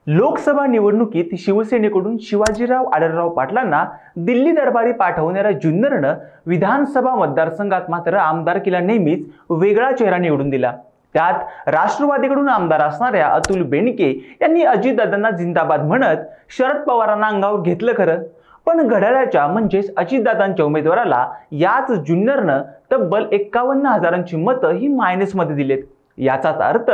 लोकसभा निवडणुकीत शिवसेनेकडून शिवाजीराव आढळराव पाटलांना दिल्ली दरबारी पाठवणाऱ्या जुन्नरनं विधानसभा मतदारसंघात मात्र आमदारकीला नेहमीच वेगळा चेहरा निवडून दिला। त्यात राष्ट्रवादीकडून आमदार असणाऱ्या अतुल बेनके यांनी अजितदादांना जिंदाबाद म्हणत शरद पवारांना अंगावर घेतलं खरं, पण घड्याळाच्या म्हणजेच अजितदादांच्या उमेदवाराला याच जुन्नरनं तब्बल 51,000ची मतं ही मायनसमध्ये दिलेत। याचाच अर्थ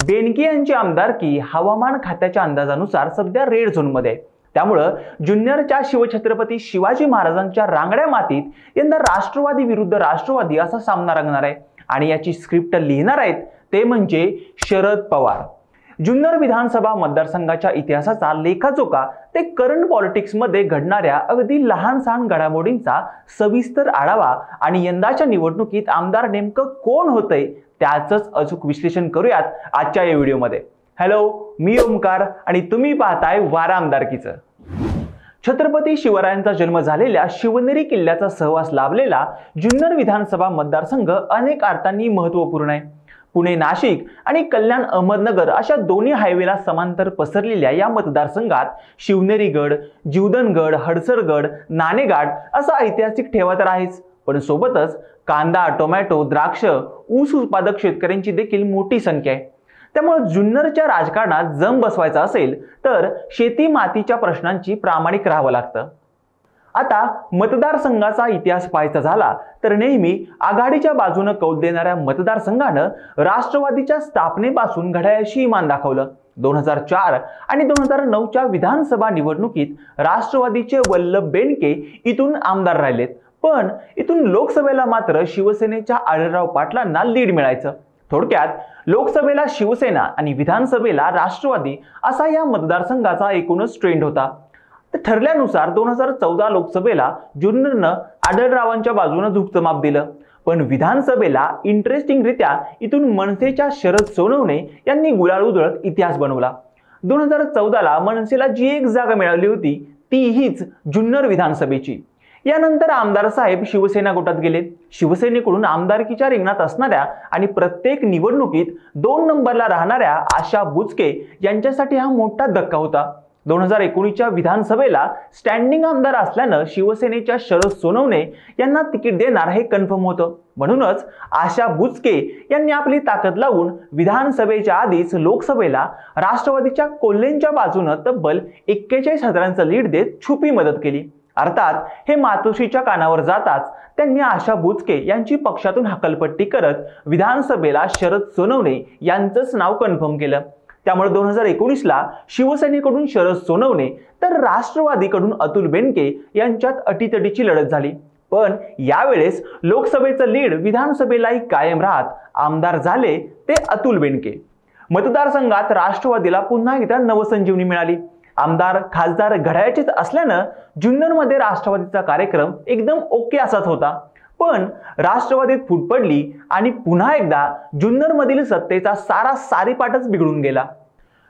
बेनके यांची आमदारकी हवामान खात्याच्या अंदाजानुसार सध्या रेड झोनमध्ये आहे। त्यामुळे जुन्नरच्या शिवछत्रपती शिवाजी महाराजांच्या रांगड्या मातीत यंदा राष्ट्रवादी विरुद्ध राष्ट्रवादी असा सामना रंगणार आहे आणि याची स्क्रिप्ट लिहिणार आहेत ते म्हणजे शरद पवार। जुन्नर विधानसभा मतदारसंघाच्या इतिहासाचा लेखाजोखा ते करंट पॉलिटिक्समध्ये घडणाऱ्या अगदी लहान सहान घडामोडींचा सविस्तर आढावा आणि यंदाच्या निवडणुकीत आमदार नेमकं कोण होतंय त्याचंच अचूक विश्लेषण करूयात आजच्या या व्हिडिओमध्ये। हॅलो, मी ओमकार आणि तुम्ही पाहताय वारा आमदारकीचं। छत्रपती शिवरायांचा जन्म झालेल्या शिवनेरी किल्ल्याचा सहवास लाभलेला जुन्नर विधानसभा मतदारसंघ अनेक अर्थांनी महत्त्वपूर्ण आहे। पुणे नाशिक आणि कल्याण अहमदनगर अशा दोन्ही हायवेला समांतर पसरलेल्या या मतदारसंघात शिवनेरीगड, जीवदनगड, हडसरगड, नाणेघाट असा ऐतिहासिक ठेवा तर आहेच, पण सोबतच कांदा, टोमॅटो, द्राक्ष, ऊस उत्पादक शेतकऱ्यांची देखील मोठी संख्या आहे। त्यामुळे जुन्नरच्या राजकारणात जम बसवायचा असेल तर शेती मातीच्या प्रश्नांची प्रामाणिक राहावं लागतं। आता मतदारसंघाचा इतिहास पाहायचा झाला तर नेहमी आघाडीच्या बाजूने कौल देणाऱ्या मतदारसंघानं राष्ट्रवादीच्या स्थापनेपासून घड्याळाशी इमान दाखवलं। 2004 आणि 2009च्या विधानसभा निवडणुकीत राष्ट्रवादीचे वल्लभ बेनके इथून आमदार राहिलेत, पण इथून लोकसभेला मात्र शिवसेनेच्या आढळराव पाटलांना लीड मिळायचं। थोडक्यात लोकसभेला शिवसेना आणि विधानसभेला राष्ट्रवादी असा या मतदारसंघाचा एकूणच ट्रेंड होता। ठरल्यानुसार 2014 लोकसभेला जुन्नरनं आढळरावांच्या बाजूने झुकतं माप दिलं, पण विधानसभेला इंटरेस्टिंगरित्या इथून मनसेच्या शरद सोनवणे यांनी गुलाल उधळत इतिहास बनवला। 2014ला मनसेला जी एक जागा मिळाली होती ती हीच जुन्नर विधानसभेची। यानंतर आमदार साहेब शिवसेना गटात गेले। शिवसेनेकडून आमदारकीच्या रिंगणात असणाऱ्या आणि प्रत्येक निवडणुकीत 2 नंबरला राहणाऱ्या आशा बुचके यांच्यासाठी हा मोठा धक्का होता। 2019च्या विधानसभेला स्टँडिंग आमदार असल्यानं शिवसेनेच्या शरद सोनवणे यांना तिकीट देणार हे कन्फर्म होतं। म्हणूनच आशा बुचके यांनी आपली ताकद लावून विधानसभेच्या आधीच लोकसभेला राष्ट्रवादीच्या कोल्हेंच्या बाजूने तब्बल 41,000चं लीड देत छुपी मदत केली। अर्थात हे मातोश्रीच्या कानावर जाताच त्यांनी आशा बुचके यांची पक्षातून हकलपट्टी करत विधानसभेला शरद सोनवणे यांचंच नाव कन्फर्म केलं। त्यामुळे 2019ला शिवसेनेकडून शरद सोनवणे तर राष्ट्रवादीकडून अतुल बेनके यांच्यात अटीतटीची लढत झाली, पण यावेळेस लोकसभेचं लीड विधानसभेलाही कायम राहत आमदार झाले ते अतुल बेनके। मतदारसंघात राष्ट्रवादीला पुन्हा एकदा नवसंजीवनी मिळाली। आमदार खासदार घड्याळाचेच असल्यानं जुन्नरमध्ये राष्ट्रवादीचा कार्यक्रम एकदम ओके असाच होता, पण राष्ट्रवादीत फूट पडली आणि पुन्हा एकदा जुन्नरमधील सत्तेचा सारा सारीपाटच बिघडून गेला।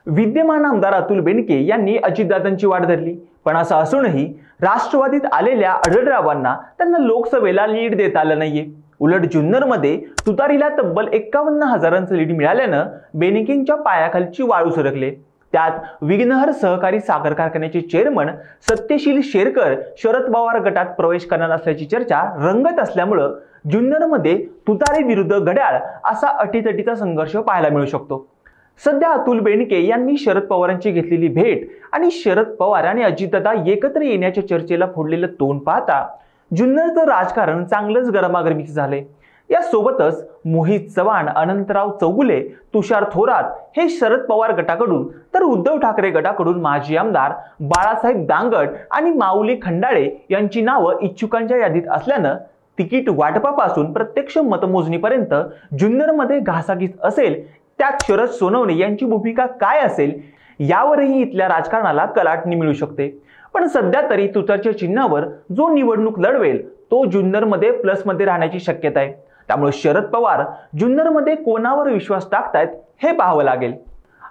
विद्यमान आमदार अतुल बेनके यांनी अजितदादांची वाट धरली, पण असं असूनही राष्ट्रवादीत आलेल्या आढळरावांना त्यांना लोकसभेला लीड देता आलं नाहीये। उलट जुन्नरमध्ये तुतारीला तब्बल 51,000चं लीड मिळाल्यानं बेनकेंच्या पायाखालची वाळू सरकले। त्यात विघ्नहर सहकारी साखर कारखान्याचे चेअरमन सत्यशील शेरकर शरद पवार गटात प्रवेश करणार असल्याची चर्चा रंगत असल्यामुळे जुन्नरमध्ये तुतारी विरुद्ध घड्याळ असा अटीतटीचा संघर्ष पाहायला मिळू शकतो। सध्या अतुल बेनके यांनी शरद पवारांची घेतलेली भेट आणि शरद पवार आणि अजितदादा एकत्र येण्याच्या चर्चेला फोडलेलं तोंड पाहता जुन्नरचं राजकारण चांगलंच गरमागरमीचं झालंय। यासोबतच मोहित चव्हाण, अनंतराव चौगुले, तुषार थोरात हे शरद पवार गटाकडून तर उद्धव ठाकरे गटाकडून माजी आमदार बाळासाहेब दांगट आणि माऊली खंडाळे यांची नावं इच्छुकांच्या यादीत असल्यानं तिकीट वाटपापासून प्रत्यक्ष मतमोजणीपर्यंत जुन्नरमध्ये घासाघीस असेल, त्यात शरद सोनवणे यांची भूमिका काय असेल यावरही इथल्या राजकारणाला कलाटणी मिळू शकते। पण सध्या तरी तुतारच्या चिन्हावर जो निवडणूक लढवेल तो जुन्नरमध्ये प्लसमध्ये राहण्याची शक्यता आहे। त्यामुळे शरद पवार जुन्नरमध्ये कोणावर विश्वास टाकतायत हे पाहावं लागेल।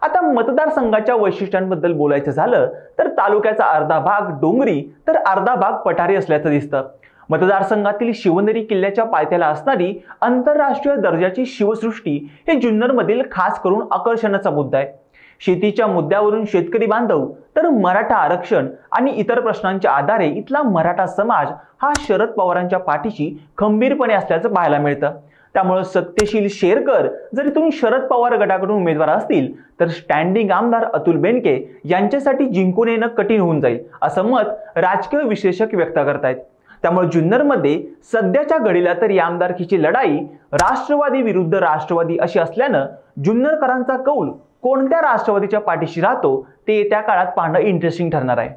आता मतदारसंघाच्या वैशिष्ट्यांबद्दल बोलायचं झालं तर तालुक्याचा अर्धा भाग डोंगरी तर अर्धा भाग पठारी असल्याचं दिसतं। मतदारसंघातील शिवनेरी किल्ल्याच्या पायथ्याला असणारी आंतरराष्ट्रीय दर्जाची शिवसृष्टी हे जुन्नरमधील खास करून आकर्षणाचा मुद्दा आहे। शेतीच्या मुद्द्यावरून शेतकरी बांधव तर मराठा आरक्षण आणि इतर प्रश्नांच्या आधारे इथला मराठा समाज हा शरद पवारांच्या पाठीशी खंबीरपणे असल्याचं पाहायला मिळतं। त्यामुळे सत्यशील शेरकर जर इथून शरद पवार गटाकडून उमेदवार असतील तर स्टँडिंग आमदार अतुल बेनके यांच्यासाठी जिंकून येणं कठीण होऊन जाईल असं मत राजकीय विश्लेषक व्यक्त करतायत। त्यामुळे जुन्नरमध्ये सध्याच्या घडीला तर या आमदारकीची लढाई राष्ट्रवादी विरुद्ध राष्ट्रवादी अशी असल्यानं जुन्नरकरांचा कौल कोणत्या राष्ट्रवादीच्या पाठीशी राहतो ते येत्या काळात पाहणं इंटरेस्टिंग ठरणार आहे।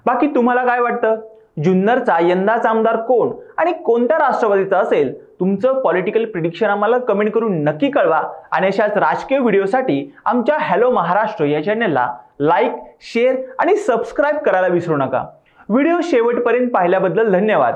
बाकी तुम्हाला काय वाटतं, जुन्नरचा यंदाचा आमदार कोण आणि कोणत्या राष्ट्रवादीचा असेल? तुमचं पॉलिटिकल प्रिडिक्शन आम्हाला कमेंट करून नक्की कळवा आणि अशाच राजकीय व्हिडिओसाठी आमच्या हॅलो महाराष्ट्र या चॅनलला लाईक, शेअर आणि सबस्क्राईब करायला विसरू नका। व्हिडिओ शेवटपर्यंत पाहिल्याबद्दल धन्यवाद।